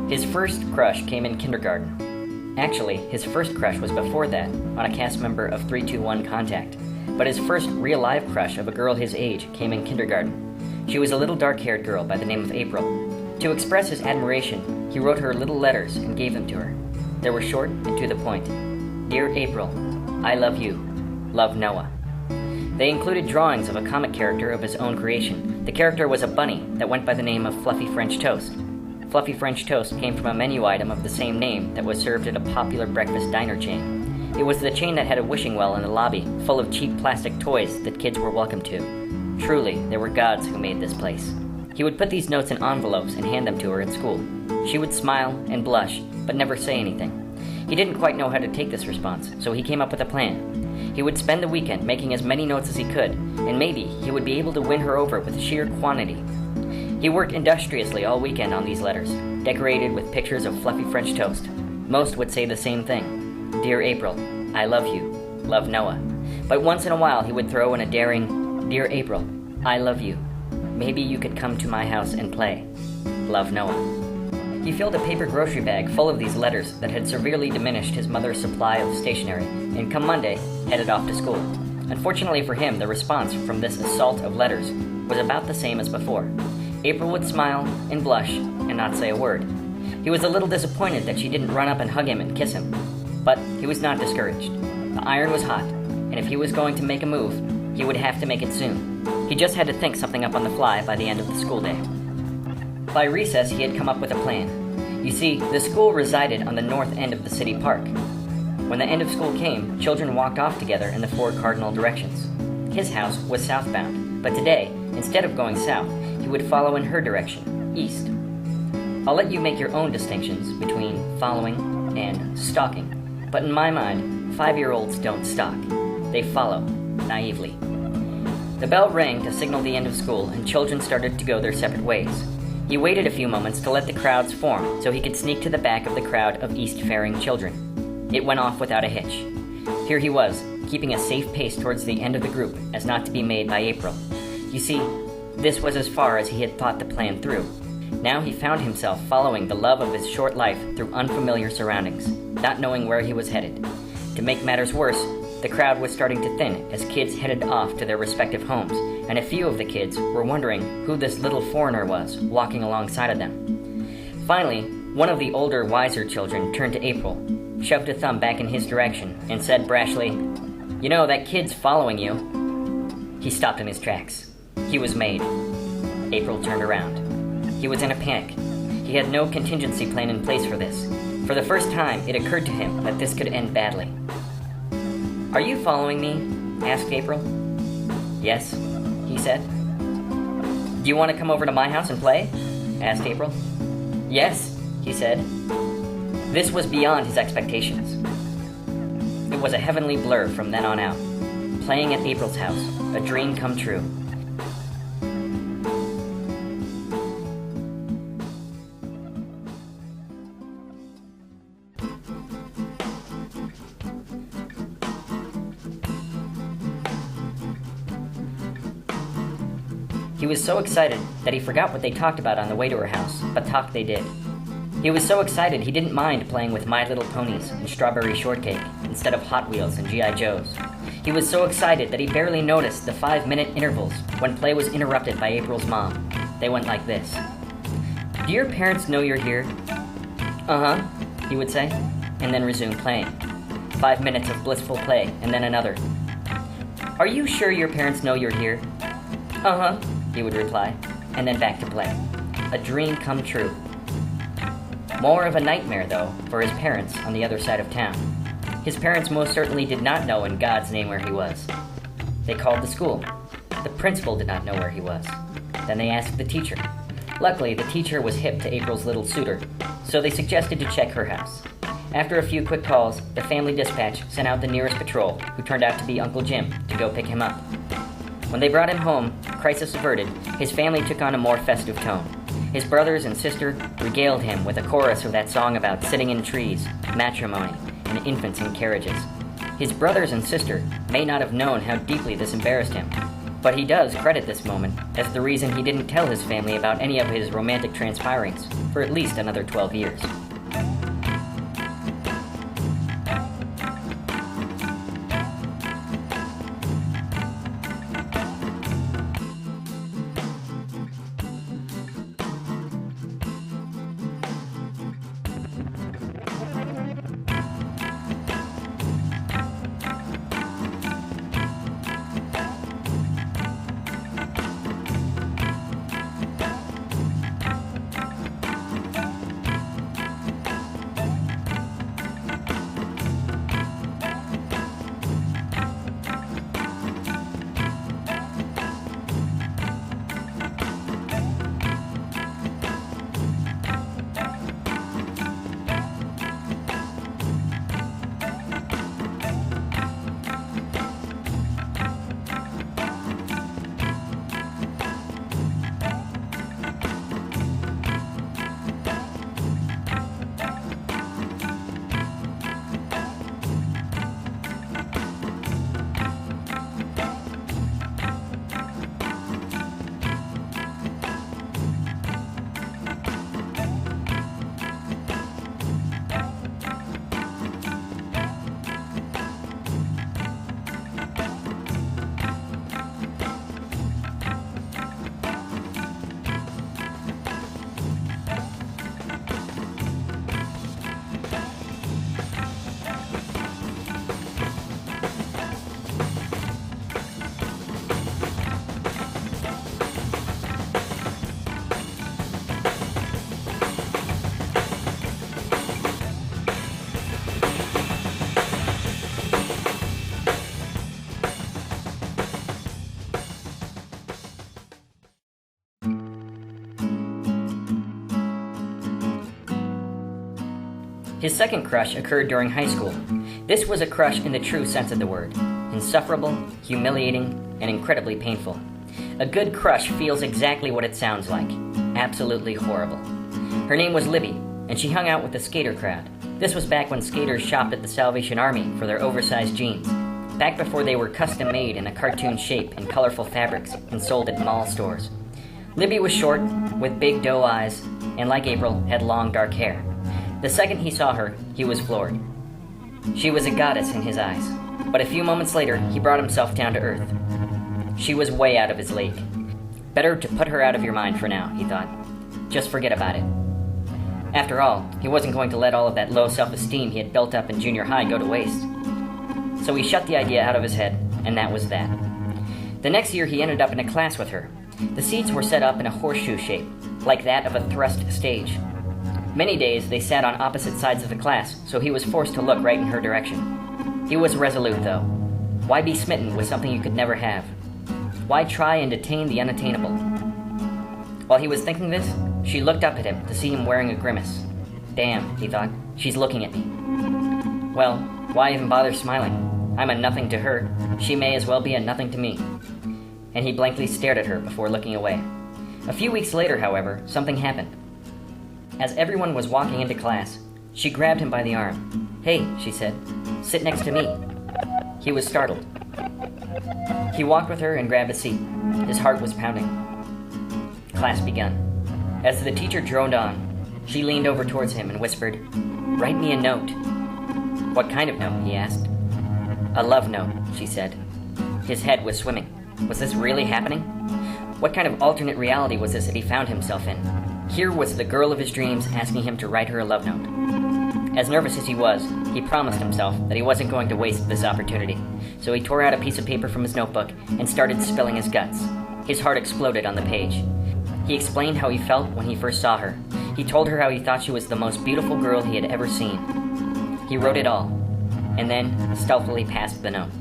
His first crush came in kindergarten. Actually, his first crush was before that, on a cast member of 321 Contact. But his first real-life crush of a girl his age came in kindergarten. She was a little dark-haired girl by the name of April. To express his admiration, he wrote her little letters and gave them to her. They were short and to the point. Dear April, I love you. Love, Noah. They included drawings of a comic character of his own creation. The character was a bunny that went by the name of Fluffy French Toast. Fluffy French Toast came from a menu item of the same name that was served at a popular breakfast diner chain. It was the chain that had a wishing well in the lobby, full of cheap plastic toys that kids were welcome to. Truly, there were gods who made this place. He would put these notes in envelopes and hand them to her at school. She would smile and blush, but never say anything. He didn't quite know how to take this response, so he came up with a plan. He would spend the weekend making as many notes as he could, and maybe he would be able to win her over with sheer quantity. He worked industriously all weekend on these letters, decorated with pictures of Fluffy French Toast. Most would say the same thing. Dear April, I love you. Love, Noah. But once in a while he would throw in a daring, Dear April, I love you. Maybe you could come to my house and play. Love, Noah. He filled a paper grocery bag full of these letters that had severely diminished his mother's supply of stationery, and come Monday, headed off to school. Unfortunately for him, the response from this assault of letters was about the same as before. April would smile and blush and not say a word. He was a little disappointed that she didn't run up and hug him and kiss him. But he was not discouraged. The iron was hot, and if he was going to make a move, he would have to make it soon. He just had to think something up on the fly by the end of the school day. By recess, he had come up with a plan. You see, the school resided on the north end of the city park. When the end of school came, children walked off together in the 4 cardinal directions. His house was southbound, but today, instead of going south, he would follow in her direction, east. I'll let you make your own distinctions between following and stalking, but in my mind, 5-year-olds don't stalk. They follow, naively. The bell rang to signal the end of school, and children started to go their separate ways. He waited a few moments to let the crowds form so he could sneak to the back of the crowd of east-faring children. It went off without a hitch. Here he was, keeping a safe pace towards the end of the group as not to be made by April. You see, this was as far as he had thought the plan through. Now he found himself following the love of his short life through unfamiliar surroundings, not knowing where he was headed. To make matters worse, the crowd was starting to thin as kids headed off to their respective homes, and a few of the kids were wondering who this little foreigner was walking alongside of them. Finally, one of the older, wiser children turned to April, shoved a thumb back in his direction, and said brashly, You know, that kid's following you. He stopped in his tracks. He was made. April turned around. He was in a panic. He had no contingency plan in place for this. For the first time, it occurred to him that this could end badly. Are you following me? Asked April. Yes, he said. Do you want to come over to my house and play? Asked April. Yes, he said. This was beyond his expectations. It was a heavenly blur from then on out. Playing at April's house, a dream come true. He was so excited that he forgot what they talked about on the way to her house, but talk they did. He was so excited he didn't mind playing with My Little Ponies and Strawberry Shortcake instead of Hot Wheels and G.I. Joes. He was so excited that he barely noticed the 5-minute intervals when play was interrupted by April's mom. They went like this. Do your parents know you're here? Uh-huh, he would say, and then resume playing. 5 minutes of blissful play, and then another. Are you sure your parents know you're here? Uh-huh, he would reply, and then back to play. A dream come true. More of a nightmare, though, for his parents on the other side of town. His parents most certainly did not know in God's name where he was. They called the school. The principal did not know where he was. Then they asked the teacher. Luckily, the teacher was hip to April's little suitor, so they suggested to check her house. After a few quick calls, the family dispatch sent out the nearest patrol, who turned out to be Uncle Jim, to go pick him up. When they brought him home, crisis averted, his family took on a more festive tone. His brothers and sister regaled him with a chorus of that song about sitting in trees, matrimony, and infants in carriages. His brothers and sister may not have known how deeply this embarrassed him. But he does credit this moment as the reason he didn't tell his family about any of his romantic transpirings for at least another 12 years. His second crush occurred during high school. This was a crush in the true sense of the word. Insufferable, humiliating, and incredibly painful. A good crush feels exactly what it sounds like. Absolutely horrible. Her name was Libby, and she hung out with the skater crowd. This was back when skaters shopped at the Salvation Army for their oversized jeans. Back before they were custom made in a cartoon shape in colorful fabrics and sold at mall stores. Libby was short, with big doe eyes, and like April, had long dark hair. The second he saw her, he was floored. She was a goddess in his eyes, but a few moments later, he brought himself down to earth. She was way out of his league. Better to put her out of your mind for now, he thought. Just forget about it. After all, he wasn't going to let all of that low self-esteem he had built up in junior high go to waste. So he shut the idea out of his head, and that was that. The next year, he ended up in a class with her. The seats were set up in a horseshoe shape, like that of a thrust stage. Many days they sat on opposite sides of the class, so he was forced to look right in her direction. He was resolute, though. Why be smitten with something you could never have? Why try and attain the unattainable? While he was thinking this, she looked up at him to see him wearing a grimace. Damn, he thought, she's looking at me. Well, why even bother smiling? I'm a nothing to her. She may as well be a nothing to me. And he blankly stared at her before looking away. A few weeks later, however, something happened. As everyone was walking into class, she grabbed him by the arm. Hey, she said, sit next to me. He was startled. He walked with her and grabbed a seat. His heart was pounding. Class began. As the teacher droned on, she leaned over towards him and whispered, Write me a note. What kind of note? He asked. A love note, she said. His head was swimming. Was this really happening? What kind of alternate reality was this that he found himself in? Here was the girl of his dreams asking him to write her a love note. As nervous as he was, he promised himself that he wasn't going to waste this opportunity. So he tore out a piece of paper from his notebook and started spilling his guts. His heart exploded on the page. He explained how he felt when he first saw her. He told her how he thought she was the most beautiful girl he had ever seen. He wrote it all, and then stealthily passed the note.